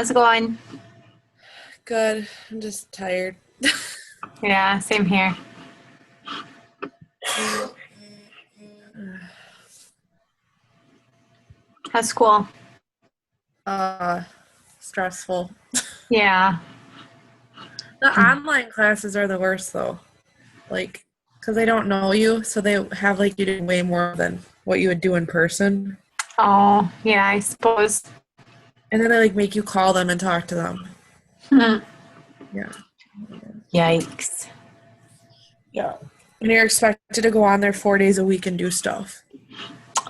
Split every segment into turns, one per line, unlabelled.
How's it going?
Good. I'm just tired.
Yeah, same here. How's school?
Uh, Stressful.
Yeah.
The online classes are the worst though. Like, because they don't know you, so they have like you do way more than what you would do in person.
Oh, yeah, I suppose.
And then they like make you call them and talk to them.
Hmm.
Yeah.
Yikes.
Yeah. And you're expected to go on there 4 days a week and do stuff.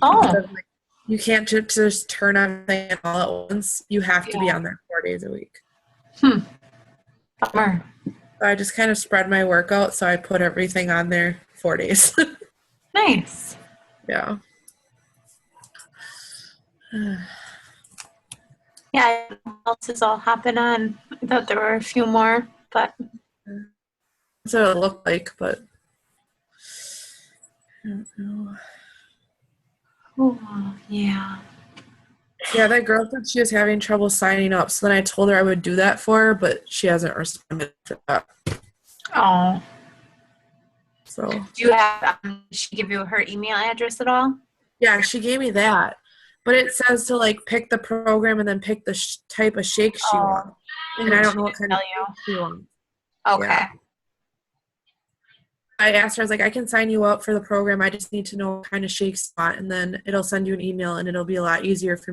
Oh,
Like, you can't just turn on everything all at once. You have to be
yeah.
on there 4 days a week.
Bummer.
So I just kind of spread my workout, so I put everything on there 4 days.
Nice.
Yeah.
Yeah, what else is all hopping on? I thought there were a few more, but
That's what it looked like, but I don't know.
oh, yeah.
Yeah, that girl said she was having trouble signing up, so then I told her I would do that for her, but she hasn't responded to that.
Oh,
So
do you have, did she give you her email address at all?
yeah, she gave me that, but it says to like pick the program and then pick the type of shake she
Oh,
wants, and I don't know what kind of
tell
shake she wants.
you. Okay.
Yeah, I asked her, I was like, I can sign you up for the program. I just need to know what kind of shakes you want, and then it'll send you an email, and it'll be a lot easier for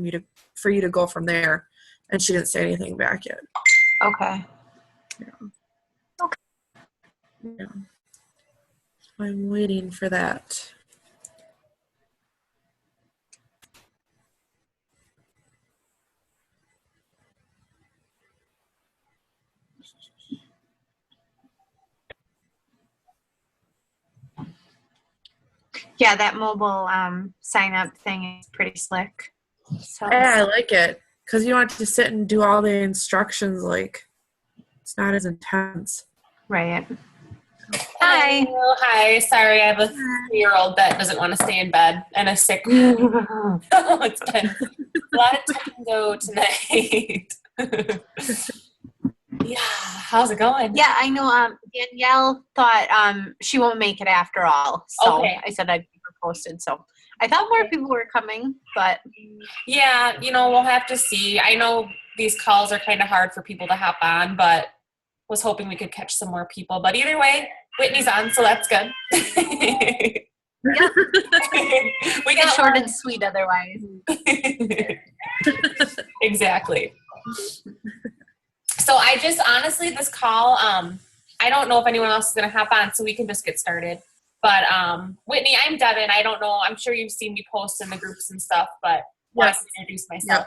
you to go from there. And she didn't say anything back yet.
Okay.
Yeah. I'm waiting for that.
Yeah, that mobile sign up thing is pretty slick. So
Yeah, I like it because you don't have to sit and do all the instructions. Like, it's not as intense.
right. Hi.
Hello. Hi. Sorry, I have a 3-year-old that doesn't want to stay in bed and a sick. It's been a lot of tango tonight. Yeah. How's it going?
Yeah, I know. Danielle thought she won't make it after all, so
Okay.
I said I'd keep her posted. So I thought more people were coming, but
Yeah, we'll have to see. I know these calls are kind of hard for people to hop on, but was hoping we could catch some more people. But either way, Whitney's on, so that's good.
yeah,
We got
short and sweet otherwise.
Exactly. So I just honestly, this call, I don't know if anyone else is going to hop on, so we can just get started. But Whitney, I'm Devin. I don't know. I'm sure you've seen me post in the groups and stuff, but want to introduce myself.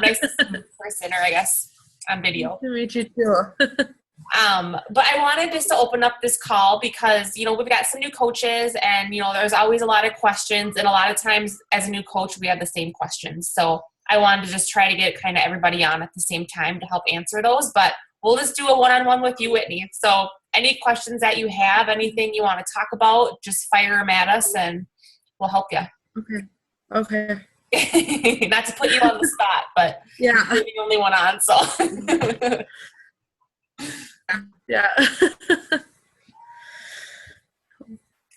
Nice to see you in person, or I guess on video.
Nice to meet you too.
But I wanted just to open up this call because, we've got some new coaches and, there's always a lot of questions. And a lot of times as a new coach, we have the same questions. So I wanted to just try to get kind of everybody on at the same time to help answer those. But we'll just do a one-on-one with you, Whitney. So any questions that you have, anything you want to talk about, just fire them at us and we'll help you.
Okay.
Not to put you on the spot, but
Yeah.
you're the only one on, so.
Yeah.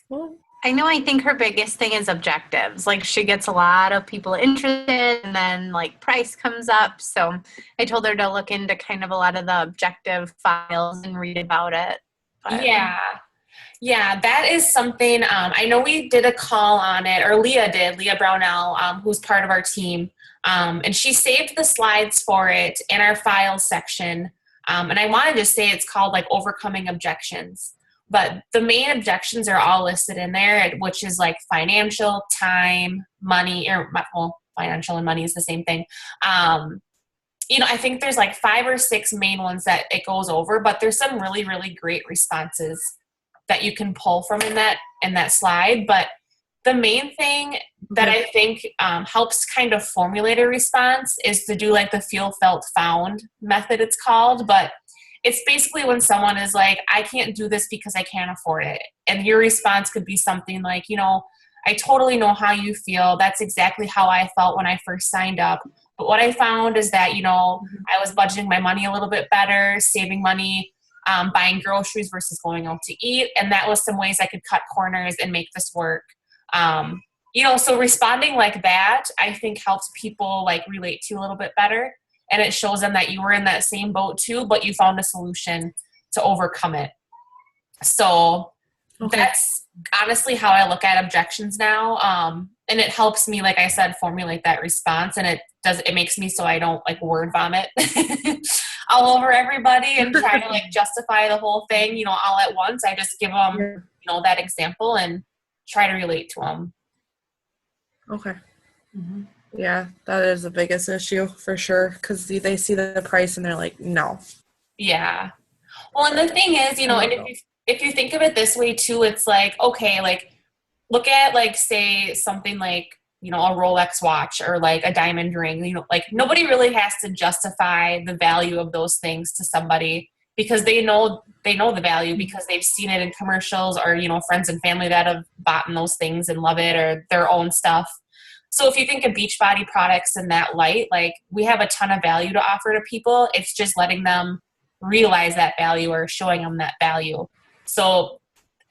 Well,
I think her biggest thing is objectives. Like she gets a lot of people interested and then like price comes up. So I told her to look into kind of a lot of the objective files and read about it. But,
Yeah, that is something, I know we did a call on it, or Leah Brownell, who's part of our team, and she saved the slides for it in our files section, and I want to just say it's called like Overcoming Objections, but the main objections are all listed in there, which is like financial, time, money, financial and money is the same thing. I think there's like 5 or 6 main ones that it goes over, but there's some really, really great responses that you can pull from in that slide. But the main thing that I think helps kind of formulate a response is to do like the feel, felt, found method, it's called. But it's basically when someone is like, I can't do this because I can't afford it. And your response could be something like, I totally know how you feel. That's exactly how I felt when I first signed up. But what I found is that, I was budgeting my money a little bit better, saving money, buying groceries versus going out to eat. And that was some ways I could cut corners and make this work. So responding like that, I think helps people like relate to you a little bit better. And it shows them that you were in that same boat too, but you found a solution to overcome it. So that's honestly how I look at objections now. And it helps me, like I said, formulate that response. And it makes me so I don't like word vomit all over everybody and try to like justify the whole thing, all at once. I just give them, that example and try to relate to them.
Okay. Mm-hmm. Yeah, that is the biggest issue for sure. Because they see the price and they're like, no.
Yeah. Well, and the thing is, and if you think of it this way too, it's like, okay, like look at like, say something like, a Rolex watch or like a diamond ring, like nobody really has to justify the value of those things to somebody because they know the value because they've seen it in commercials or, friends and family that have bought those things and love it or their own stuff. So if you think of Beachbody products in that light, like we have a ton of value to offer to people. It's just letting them realize that value or showing them that value. So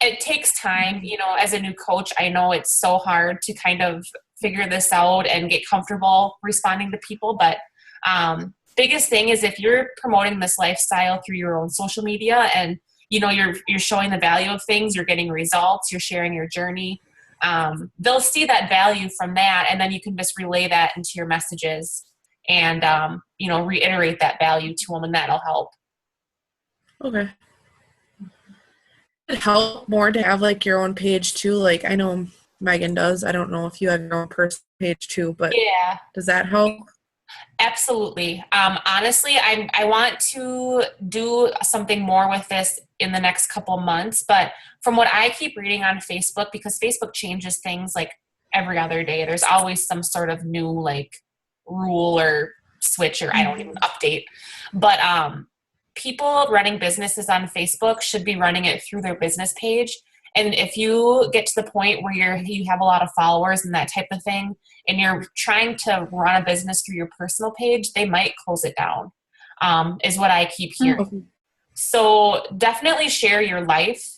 it takes time, as a new coach, I know it's so hard to kind of figure this out and get comfortable responding to people. But biggest thing is if you're promoting this lifestyle through your own social media and, you're showing the value of things, you're getting results, you're sharing your journey, they'll see that value from that. And then you can just relay that into your messages and, reiterate that value to them and that'll help.
Okay. It help more to have like your own page too. Like I know Megan does. I don't know if you have your own personal page too, but
yeah,
does that help?
Absolutely. Honestly, I want to do something more with this in the next couple months, but from what I keep reading on Facebook, because Facebook changes things like every other day, there's always some sort of new like rule or switch or I don't even update, but people running businesses on Facebook should be running it through their business page. And if you get to the point where you have a lot of followers and that type of thing, and you're trying to run a business through your personal page, they might close it down, is what I keep hearing. Mm-hmm. So definitely share your life.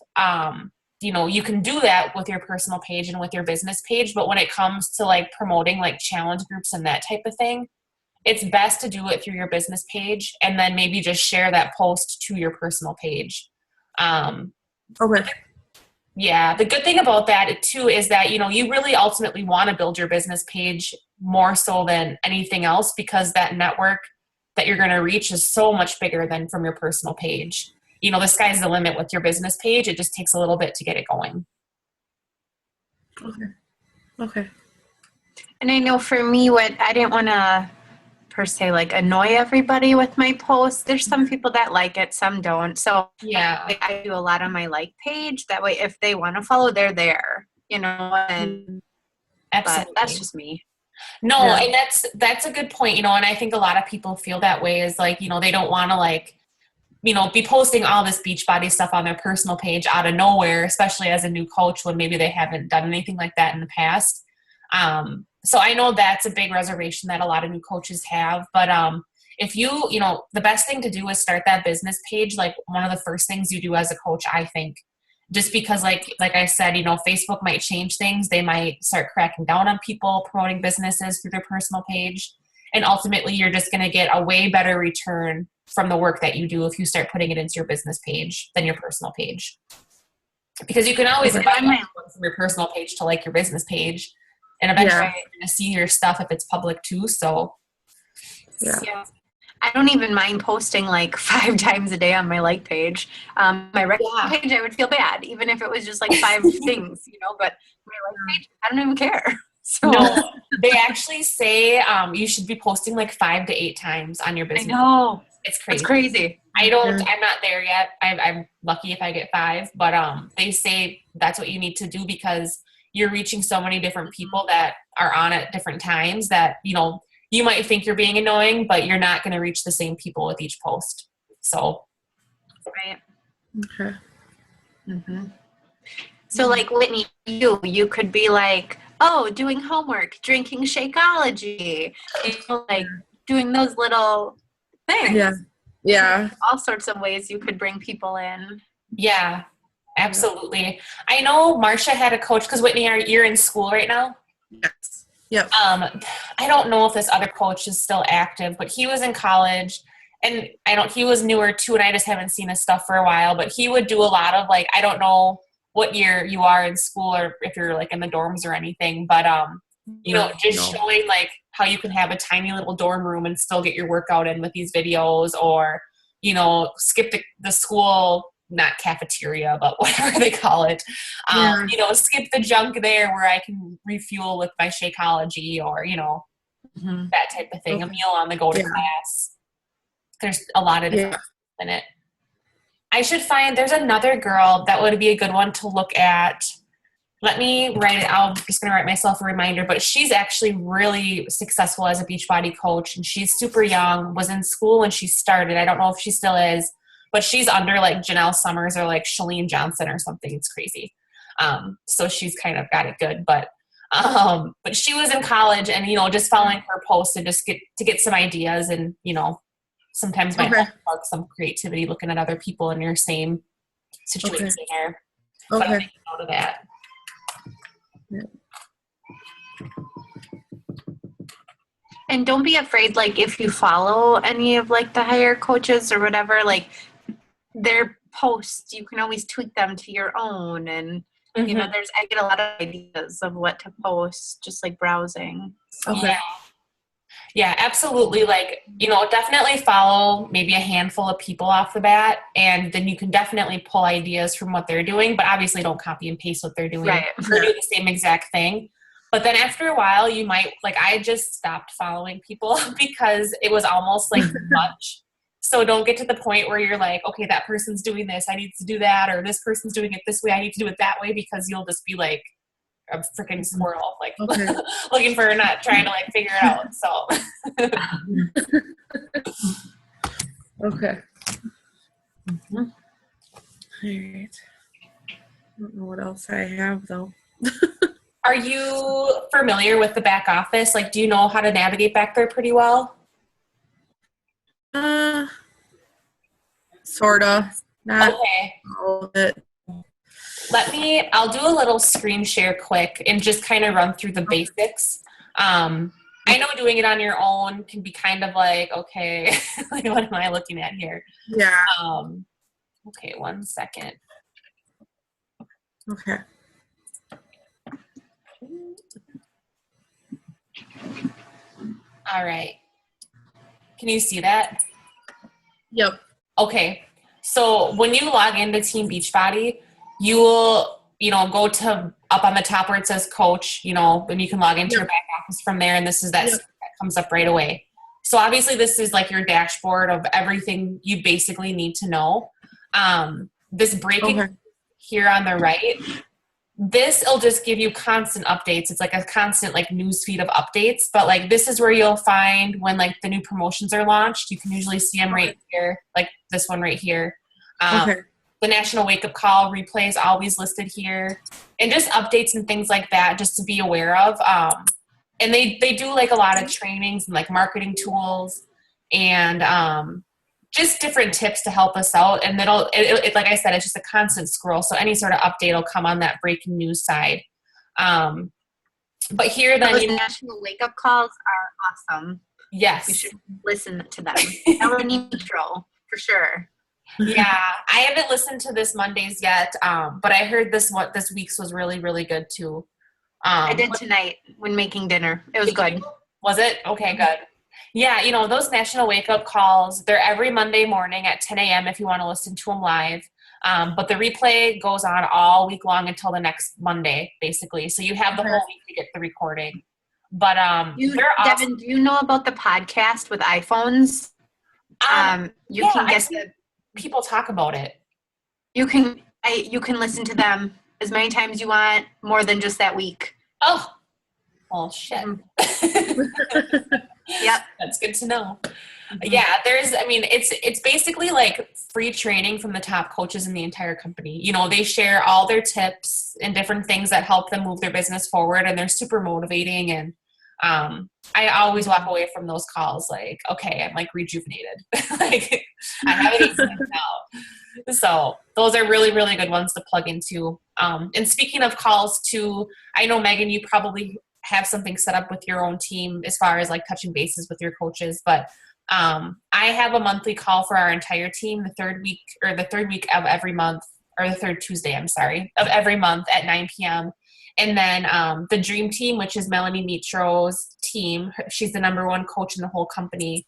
You can do that with your personal page and with your business page, but when it comes to like promoting like challenge groups and that type of thing, it's best to do it through your business page and then maybe just share that post to your personal page.
Okay.
Yeah. The good thing about that too is that, you really ultimately want to build your business page more so than anything else because that network that you're going to reach is so much bigger than from your personal page. The sky's the limit with your business page. It just takes a little bit to get it going.
Okay.
And I know for me, what I didn't want to per se like annoy everybody with my posts. There's some people that like it, some don't. So
yeah,
I do a lot on my like page. That way, if they want to follow, they're there. And
absolutely.
But that's just me.
No, yeah. And that's a good point. And I think a lot of people feel that way is like, they don't want to like, be posting all this Beachbody stuff on their personal page out of nowhere, especially as a new coach when maybe they haven't done anything like that in the past. So I know that's a big reservation that a lot of new coaches have, but if the best thing to do is start that business page, like one of the first things you do as a coach, I think, just because like I said, Facebook might change things. They might start cracking down on people promoting businesses through their personal page. And ultimately you're just going to get a way better return from the work that you do if you start putting it into your business page than your personal page. Because you can always invite someone from your personal page to like your business page. And eventually you're going to see your stuff if it's public too. So,
yeah. I don't even mind posting like 5 times a day on my like page. My regular page, I would feel bad, even if it was just like 5 things, but my like page, I don't even care. So
no, they actually say you should be posting like 5 to 8 times on your business.
I know.
It's crazy.
It's crazy.
I'm not there yet. I'm lucky if I get 5, but they say that's what you need to do because you're reaching so many different people that are on at different times that, you might think you're being annoying, but you're not going to reach the same people with each post. So.
Right.
Okay.
Mm-hmm. So like Whitney, you could be like, oh, doing homework, drinking Shakeology, like doing those little things.
Yeah. Yeah.
All sorts of ways you could bring people in.
Yeah, absolutely. I know Marcia had a coach, because Whitney, you're in school right now?
Yes. Yep.
I don't know if this other coach is still active, but he was in college, and he was newer too, and I just haven't seen his stuff for a while, but he would do a lot of, like, I don't know what year you are in school or if you're like in the dorms or anything, but showing like how you can have a tiny little dorm room and still get your workout in with these videos, or skip the school, not cafeteria, but whatever they call it. Skip the junk there where I can refuel with my Shakeology, or that type of thing. A meal on the go to class. There's a lot of different in it. I should find, there's another girl that would be a good one to look at. Let me write it. I'm just going to write myself a reminder, but she's actually really successful as a Beachbody coach, and she's super young, was in school when she started. I don't know if she still is, but she's under like Janelle Summers or like Shalene Johnson or something. It's crazy. So she's kind of got it good, but she was in college, and, just following her posts and just get some ideas, and, sometimes might spark some creativity looking at other people in your same situation here. But I'm making note of that.
And don't be afraid, like, if you follow any of like the higher coaches or whatever, like their posts, you can always tweak them to your own. And I get a lot of ideas of what to post, just like browsing. So.
Yeah, absolutely. Like, definitely follow maybe a handful of people off the bat, and then you can definitely pull ideas from what they're doing, but obviously don't copy and paste what they're doing.
Right.
Or do the same exact thing. But then after a while, you might, like, I just stopped following people because it was almost like too much. So don't get to the point where you're like, okay, that person's doing this, I need to do that, or this person's doing it this way, I need to do it that way, because you'll just be like a freaking squirrel, like looking for, not trying to like figure it out. So
okay. All right. I don't know what else I have though.
Are you familiar with the back office? Like, do you know how to navigate back there pretty well?
Sorta. Not
okay.
all of it.
I'll do a little screen share quick and just kind of run through the basics. I know doing it on your own can be kind of like, okay, like, what am I looking at here?
Yeah.
Okay, 1 second.
Okay.
All right. Can you see that?
Yep.
Okay. So when you log into Team Beachbody, you will, go to up on the top where it says coach, and you can log into your back office from there. And this is that comes up right away. So obviously this is like your dashboard of everything you basically need to know. This breaking here on the right, this'll just give you constant updates. It's like a constant like news feed of updates, but like this is where you'll find when like the new promotions are launched. You can usually see them right here, like this one right here. The National Wake Up Call replay is always listed here, and just updates and things like that just to be aware of. And they do like a lot of trainings and like marketing tools and just different tips to help us out. And it like I said, it's just a constant scroll. So any sort of update will come on that breaking news side. But here then
those National Wake Up Calls are awesome.
Yes.
You should listen to them. Melanie Mitro, for sure.
Yeah, I haven't listened to this Monday's yet, but I heard this week's was really, really good too.
I did tonight when making dinner. It was good.
Was it? Okay, good. Yeah, those National Wake Up Calls, they're every Monday morning at 10 a.m. if you want to listen to them live. But the replay goes on all week long until the next Monday, basically. So you have the whole week to get the recording. But
Devin, do you know about the podcast with iPhones? You can get
people talk about it.
You can listen to them as many times you want, more than just that week.
Oh, well, shit.
Yep.
That's good to know. Yeah, it's basically like free training from the top coaches in the entire company. You know, they share all their tips and different things that help them move their business forward, and they're super motivating. And I always walk away from those calls like, okay, I'm like rejuvenated. Like I have it now. So those are really, really good ones to plug into. And speaking of calls too, I know Megan, you probably have something set up with your own team as far as like touching bases with your coaches, but I have a monthly call for our entire team the third week of every month, or the third Tuesday, of every month at 9 p.m. And then the Dream Team, which is Melanie Mitro's team, she's the number one coach in the whole company.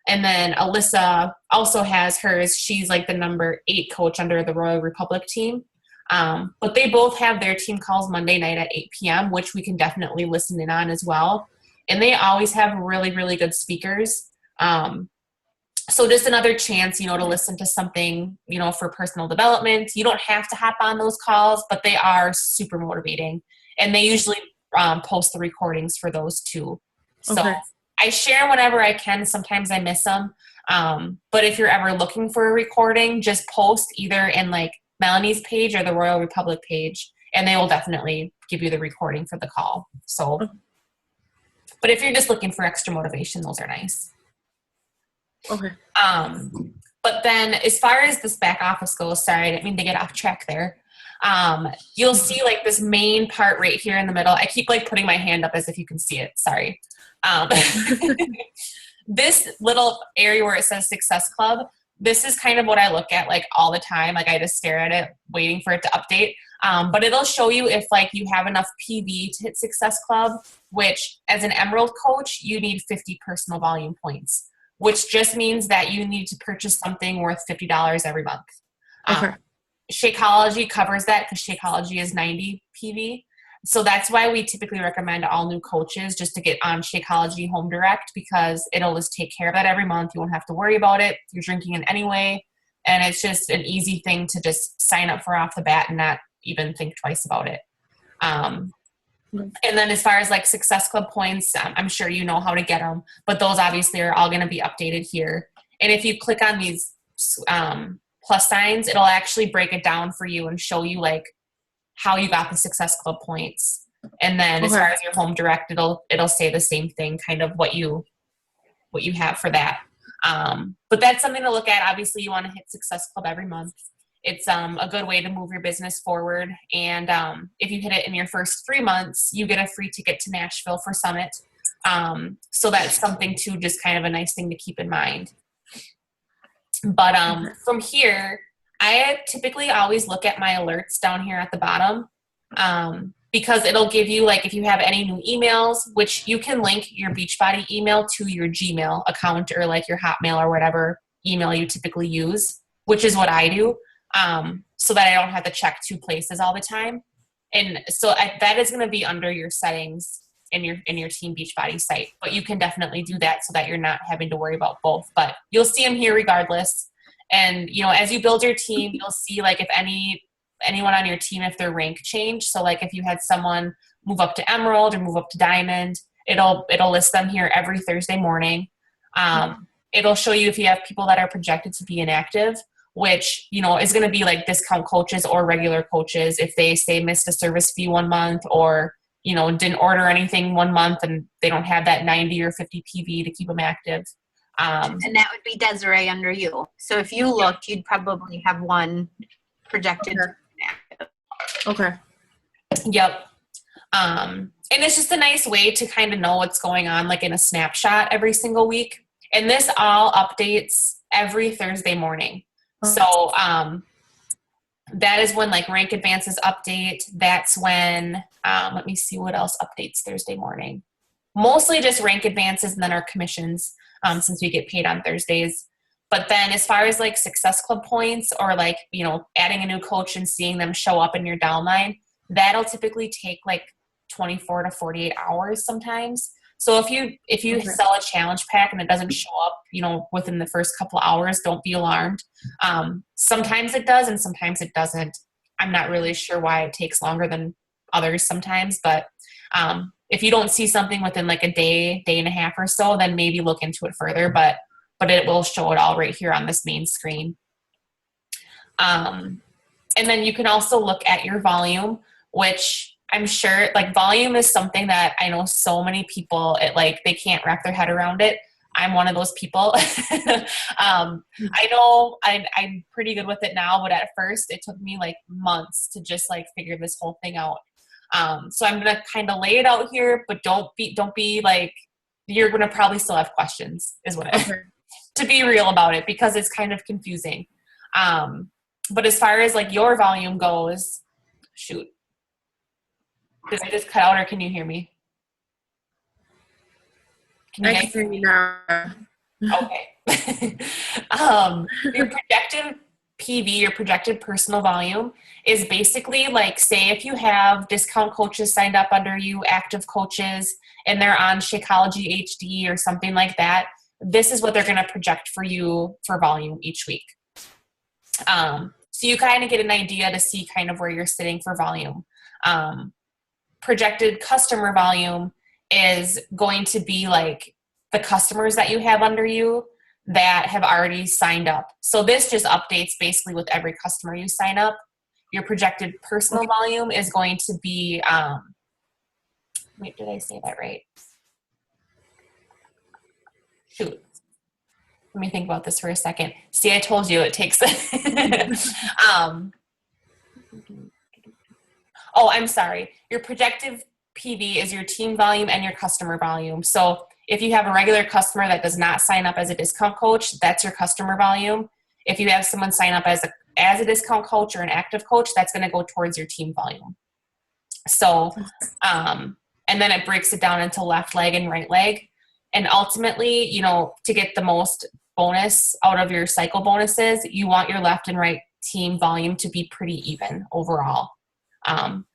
And then Alyssa also has hers. She's like the number 8 coach under the Royal Republic team. But they both have their team calls Monday night at 8 p.m., which we can definitely listen in on as well. And they always have really, really good speakers. So just another chance, to listen to something, for personal development. You don't have to hop on those calls, but they are super motivating. And they usually post the recordings for those too. So
Okay.
I share whenever I can. Sometimes I miss them. But if you're ever looking for a recording, just post either in like Melanie's page or the Royal Republic page, and they will definitely give you the recording for the call. So, but if you're just looking for extra motivation, those are nice.
Okay.
But then as far as this back office goes, sorry, I didn't mean to get off track there. You'll see like this main part right here in the middle. I keep like putting my hand up as if you can see it. Sorry. This little area where it says Success Club, this is kind of what I look at like all the time. Like I just stare at it waiting for it to update. But it'll show you if like you have enough PV to hit Success Club, which as an Emerald coach, you need 50 personal volume points, which just means that you need to purchase something worth $50 every month.
Okay.
Shakeology covers that because Shakeology is 90 PV. So that's why we typically recommend all new coaches just to get on Shakeology Home Direct, because it'll just take care of that every month. You won't have to worry about it. You're drinking it anyway. And it's just an easy thing to just sign up for off the bat and not even think twice about it. And then as far as like Success Club points, I'm sure you know how to get them, but those obviously are all going to be updated here. And if you click on these plus signs, it'll actually break it down for you and show you like how you got the Success Club points. And then as far as your Home Direct, it'll say the same thing, kind of what you have for that. But that's something to look at. Obviously you want to hit Success Club every month. It's a good way to move your business forward. And if you hit it in your first 3 months, you get a free ticket to Nashville for Summit. So that's something too, just kind of a nice thing to keep in mind. But from here, I typically always look at my alerts down here at the bottom, because it'll give you like if you have any new emails, which you can link your Beachbody email to your Gmail account or like your Hotmail or whatever email you typically use, which is what I do. So that I don't have to check 2 places all the time. And so that is going to be under your settings in your Team Beachbody site, but you can definitely do that so that you're not having to worry about both, but you'll see them here regardless. And, as you build your team, you'll see like if anyone on your team, if their rank changed. So like if you had someone move up to Emerald or move up to Diamond, it'll list them here every Thursday morning. It'll show you if you have people that are projected to be inactive, which, is going to be like discount coaches or regular coaches. If they say missed a service fee 1 month or, didn't order anything 1 month and they don't have that 90 or 50 PV to keep them active.
And that would be Desiree under you. So if you looked, you'd probably have one projected.
Okay.
Yep. And it's just a nice way to kind of know what's going on, like in a snapshot every single week. And this all updates every Thursday morning. So that is when like rank advances update. That's when, let me see what else updates Thursday morning. Mostly just rank advances and then our commissions, since we get paid on Thursdays. But then as far as like Success Club points or like, adding a new coach and seeing them show up in your downline, that'll typically take like 24 to 48 hours sometimes. So if you sell a challenge pack and it doesn't show up, within the first couple hours, don't be alarmed. Sometimes it does and sometimes it doesn't. I'm not really sure why it takes longer than others sometimes, but if you don't see something within like a day and a half or so, then maybe look into it further. But but it will show it all right here on this main screen. And then you can also look at your volume, which I'm sure, like, volume is something that I know so many people, they can't wrap their head around it. I'm one of those people. I know I'm pretty good with it now, but at first it took me like months to just like figure this whole thing out. So I'm going to kind of lay it out here, but don't be like, you're going to probably still have questions to be real about it, because it's kind of confusing. But as far as like your volume goes, shoot, did I just cut out, or can you hear me?
I can hear you now.
Okay. Your projected PV, your projected personal volume, is basically like, say if you have discount coaches signed up under you, active coaches, and they're on Shakeology HD or something like that, this is what they're going to project for you for volume each week. So you kind of get an idea to see kind of where you're sitting for volume. Projected customer volume is going to be like the customers that you have under you that have already signed up. So this just updates basically with every customer you sign up. Your projected personal volume is going to be, wait, did I say that right? Shoot. Let me think about this for a second. See, I told you it takes, oh, I'm sorry. Your projected PV is your team volume and your customer volume. So if you have a regular customer that does not sign up as a discount coach, that's your customer volume. If you have someone sign up as a discount coach or an active coach, that's going to go towards your team volume. So, and then it breaks it down into left leg and right leg. And ultimately, you know, to get the most bonus out of your cycle bonuses, you want your left and right team volume to be pretty even overall.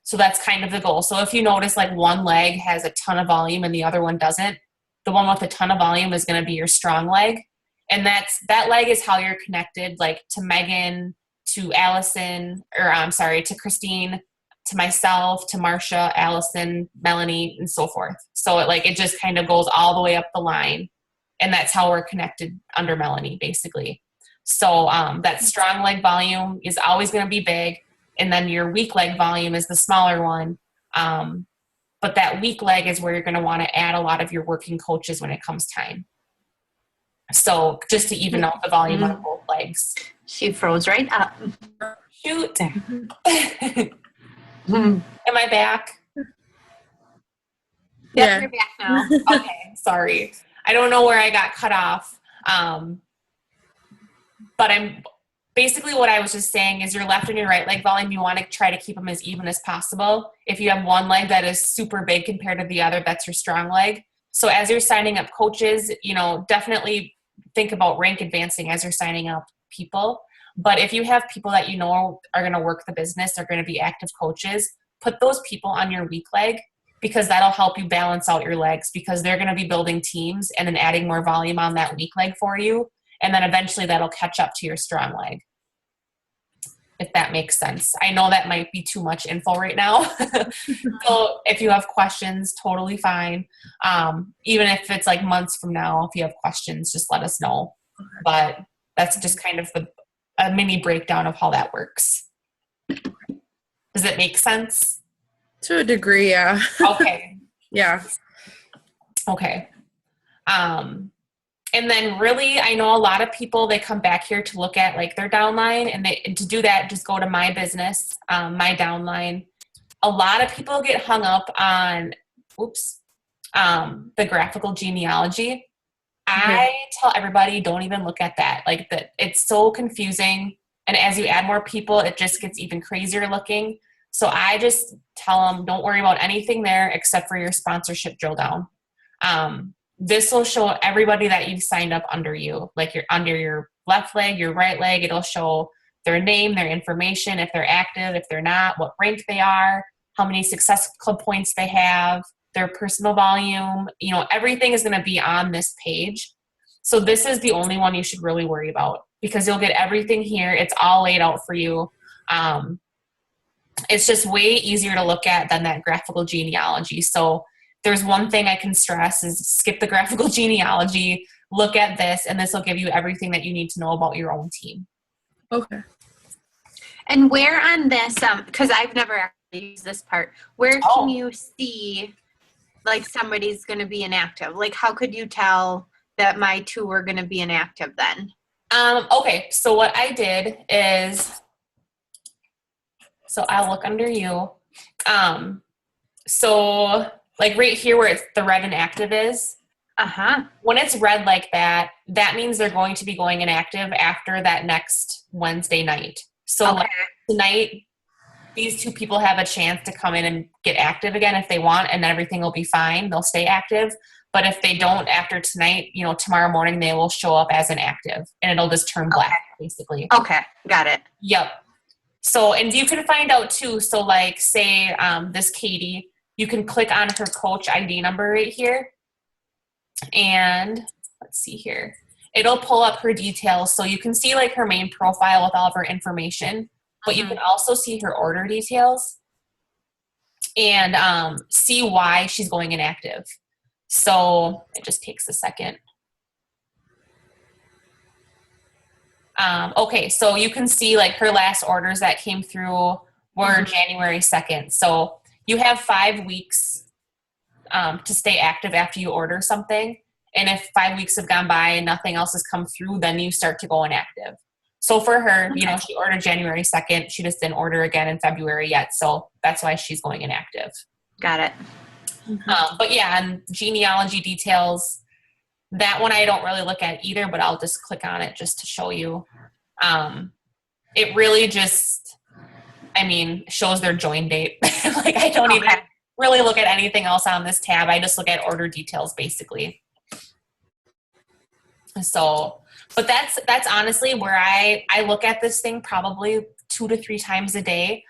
So that's kind of the goal. So if you notice like one leg has a ton of volume and the other one doesn't, the one with a ton of volume is going to be your strong leg. And that leg is how you're connected, like to Megan, to Allison, or I'm sorry, to Christine, to myself, to Marsha, Allison, Melanie, and so forth. So it just kind of goes all the way up the line. And that's how we're connected under Melanie, basically. So that strong leg volume is always going to be big. And then your weak leg volume is the smaller one. But that weak leg is where you're going to want to add a lot of your working coaches when it comes time. So just to even out the volume on both legs.
She froze right up.
Shoot. Am I back?
Yeah, you're back now.
Okay, sorry. I don't know where I got cut off. But basically what I was just saying is your left and your right leg volume, you want to try to keep them as even as possible. If you have one leg that is super big compared to the other, that's your strong leg. So as you're signing up coaches, you know, definitely think about rank advancing as you're signing up people. But if you have people that you know are going to work the business, they're going to be active coaches, put those people on your weak leg, because that'll help you balance out your legs, because they're going to be building teams and then adding more volume on that weak leg for you. And then eventually that'll catch up to your strong leg, if that makes sense. I know that might be too much info right now. So if you have questions, totally fine. Even if it's like months from now, if you have questions, just let us know. But that's just kind of a mini breakdown of how that works. Does it make sense?
To a degree, yeah.
Okay.
Yeah.
Okay. And then really, I know a lot of people, they come back here to look at like their downline, and to do that, just go to my business, my downline. A lot of people get hung up on, the graphical genealogy. I tell everybody, don't even look at that. It's so confusing. And as you add more people, it just gets even crazier looking. So I just tell them, don't worry about anything there except for your sponsorship drill down. This will show everybody that you've signed up under you, like you're under your left leg, your right leg. It'll show their name, their information, if they're active, if they're not, what rank they are, how many Success Club points they have, their personal volume. You know, everything is going to be on this page. So this is the only one you should really worry about, because you'll get everything here. It's all laid out for you. It's just way easier to look at than that graphical genealogy. So there's one thing I can stress is skip the graphical genealogy, look at this, and this will give you everything that you need to know about your own team.
Okay.
And where on this, because I've never actually used this part, where can you see like somebody's going to be inactive? Like how could you tell that my two are going to be inactive then?
Okay, so what I did is, so I'll look under you. So like right here where the red inactive is, when it's red like that, that means they're going to be going inactive after that next Wednesday night. So like tonight, these two people have a chance to come in and get active again if they want, and everything will be fine. They'll stay active. But if they don't after tonight, tomorrow morning they will show up as inactive, and it'll just turn black, basically.
Okay, got it.
Yep. So, and you can find out too. So like say this Katie, you can click on her coach ID number right here. And let's see here. It'll pull up her details. So you can see like her main profile with all of her information, but you can also see her order details and see why she's going inactive. So it just takes a second. Okay, so you can see like her last orders that came through were January 2nd. So you have 5 weeks to stay active after you order something. And if 5 weeks have gone by and nothing else has come through, then you start to go inactive. So for her, she ordered January 2nd. She just didn't order again in February yet. So that's why she's going inactive.
Got it.
But yeah, and genealogy details, that one I don't really look at either, but I'll just click on it just to show you. It really just, shows their join date. Like I don't even really look at anything else on this tab. I just look at order details basically. So, but that's honestly where I look at this thing probably 2 to 3 times a day.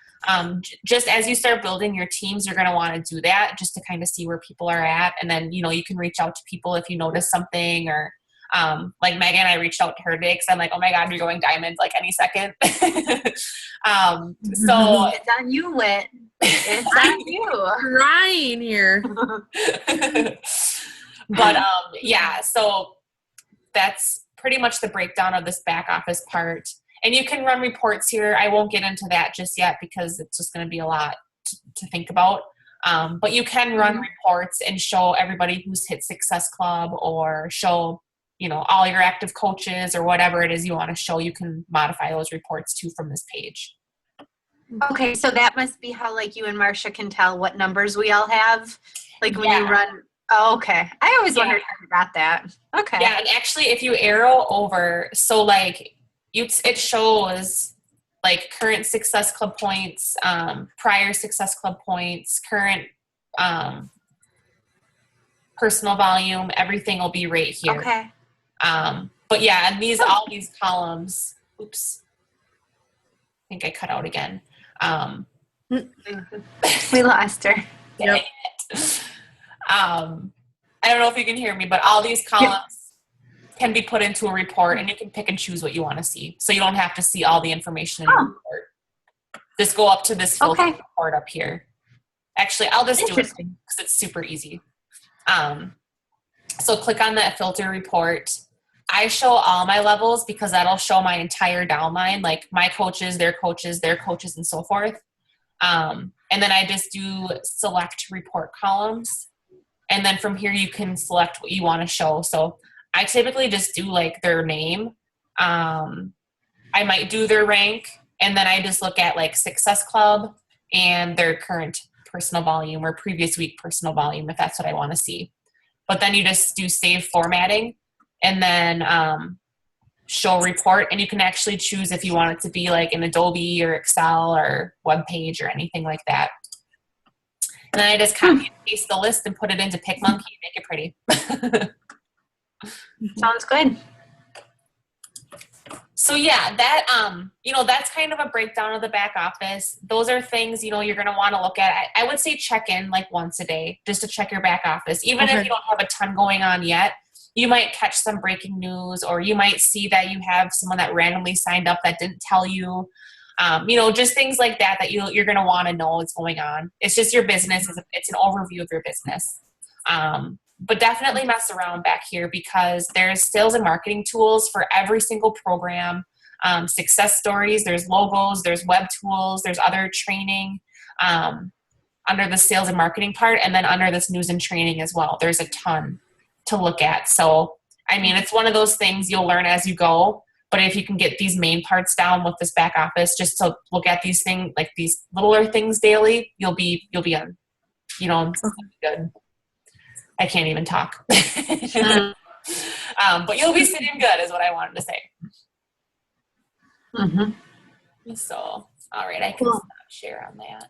Just as you start building your teams, you're going to want to do that just to kind of see where people are at. And then, you can reach out to people if you notice something or, like Megan, I reached out to her today because I'm like, oh my God, you're going diamond like any second. So
it's on you, Whit. It's on you.
Crying here.
But, yeah, so that's pretty much the breakdown of this back office part. And you can run reports here. I won't get into that just yet because it's just going to be a lot to think about. But you can run reports and show everybody who's hit Success Club or show, all your active coaches or whatever it is you want to show. You can modify those reports too from this page.
Okay, so that must be how like you and Marcia can tell what numbers we all have. Like when you run. Oh, okay. I always wondered how you got that. Okay.
Yeah, and actually if you arrow over, so like it shows like current Success Club points, prior Success Club points, current personal volume, everything will be right here.
Okay.
But yeah, and all these columns, oops, I think I cut out again.
We lost her.
Yep.
I don't know if you can hear me, but all these columns can be put into a report and you can pick and choose what you want to see. So you don't have to see all the information in the report. Just go up to this filter report up here. Actually, I'll just do it because it's super easy. So click on that filter report. I show all my levels because that'll show my entire downline, like my coaches, their coaches, and so forth. And then I just do select report columns. And then from here, you can select what you want to show. So I typically just do like their name. I might do their rank. And then I just look at like Success Club and their current personal volume or previous week personal volume, if that's what I want to see. But then you just do save formatting and then show report. And you can actually choose if you want it to be like in Adobe or Excel or web page or anything like that. And then I just copy and paste the list and put it into PicMonkey and make it pretty.
Sounds good.
So yeah, that, that's kind of a breakdown of the back office. Those are things, you're going to want to look at. I would say check in like once a day just to check your back office. Even if you don't have a ton going on yet, you might catch some breaking news or you might see that you have someone that randomly signed up that didn't tell you. Just things like that you're going to want to know what's going on. It's just your business. It's an overview of your business. But definitely mess around back here because there's sales and marketing tools for every single program, success stories, there's logos, there's web tools, there's other training under the sales and marketing part, and then under this news and training as well. There's a ton to look at. So, I mean, it's one of those things you'll learn as you go. But if you can get these main parts down with this back office, just to look at these things, like these littler things daily, you'll be on, good. I can't even talk. But you'll be sitting good is what I wanted to say.
Mm-hmm.
So, all right, I can stop share on that.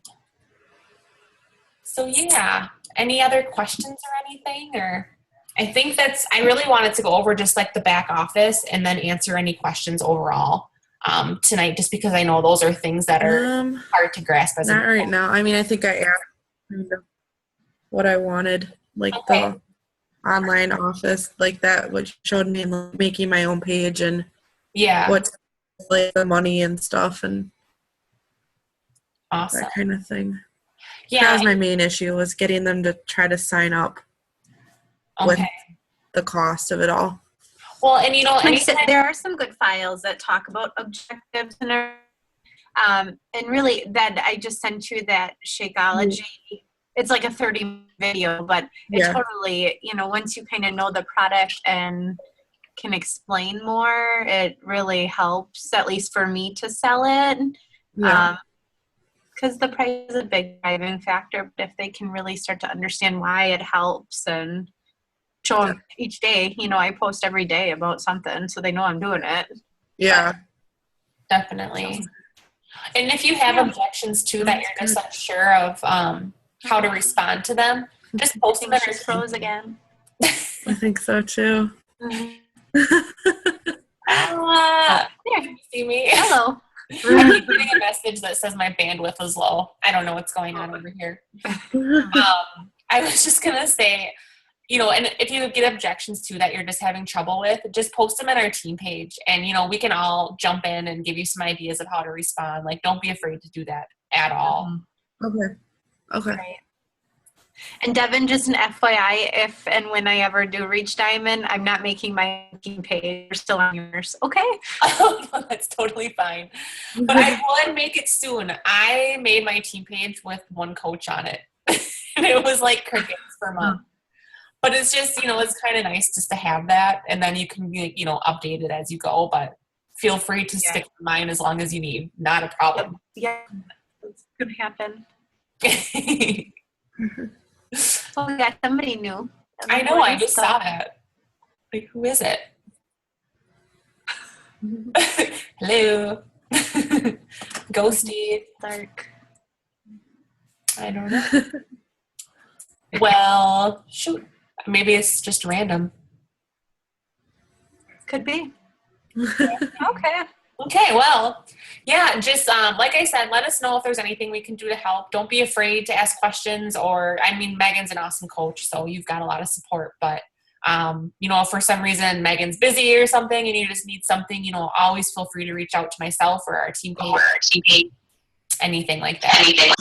So yeah, any other questions or anything? Or I think I really wanted to go over just like the back office and then answer any questions overall tonight, just because I know those are things that are hard to grasp as
not right now. I mean, I think I asked kind of what I wanted, like the online office, like that, which showed me like, making my own page and what's like the money and stuff and
awesome.
That kind of thing.
Yeah,
that was my main issue, was getting them to try to sign up with the cost of it all.
Well, and
there are some good files that talk about objectives and really that I just sent you that Shakeology. It's like a 30 video, but it totally, once you kind of know the product and can explain more, it really helps, at least for me, to sell it. Yeah. Because the price is a big driving factor, but if they can really start to understand why it helps and show them each day, I post every day about something, so they know I'm doing it.
Yeah.
Definitely. And if you have objections too that you're just unsure of how to respond to them, just post them in our
pros again.
I think so too.
There, you see me?
Hello.
I keep getting a message that says my bandwidth is low. I don't know what's going on over here. I was just going to say, and if you get objections too that you're just having trouble with, just post them in our team page. And, we can all jump in and give you some ideas of how to respond. Like, don't be afraid to do that at all.
Okay.
Right. And Devin, just an FYI, if and when I ever do reach Diamond, I'm not making my team page. We're still on yours. Okay?
Oh, no, that's totally fine. But I would make it soon. I made my team page with one coach on it. And it was like crickets for a month. But it's just, it's kind of nice just to have that. And then you can, update it as you go. But feel free to stick to mine as long as you need. Not a problem.
Yeah, it's going to happen. Oh, we got somebody new.
I know, I just saw that. Like, who is it? Hello. Ghosty.
Dark.
I don't know. Well, shoot. Maybe it's just random.
Could be. Okay.
Okay, well, yeah, just like I said, let us know if there's anything we can do to help. Don't be afraid to ask questions Megan's an awesome coach, so you've got a lot of support. But, if for some reason Megan's busy or something and you just need something, always feel free to reach out to myself or our team page, anything like that.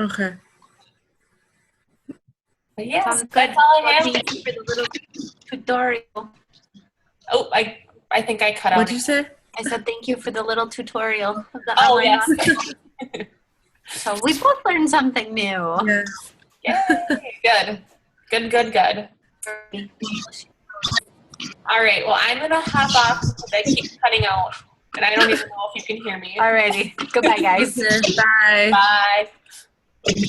Okay.
But yeah,
Sounds
that's
good.
all I have.
Thank you for the little tutorial.
Oh, I think I cut out.
What'd you say?
I said thank you for the little tutorial of the
Oh,
online
yes.
office. So we both learned something new.
Yes.
Yay. Good. All right, well, I'm going to hop off because I keep cutting out, and I don't even know if you can hear me.
Alrighty. Goodbye, guys.
Bye.
Bye.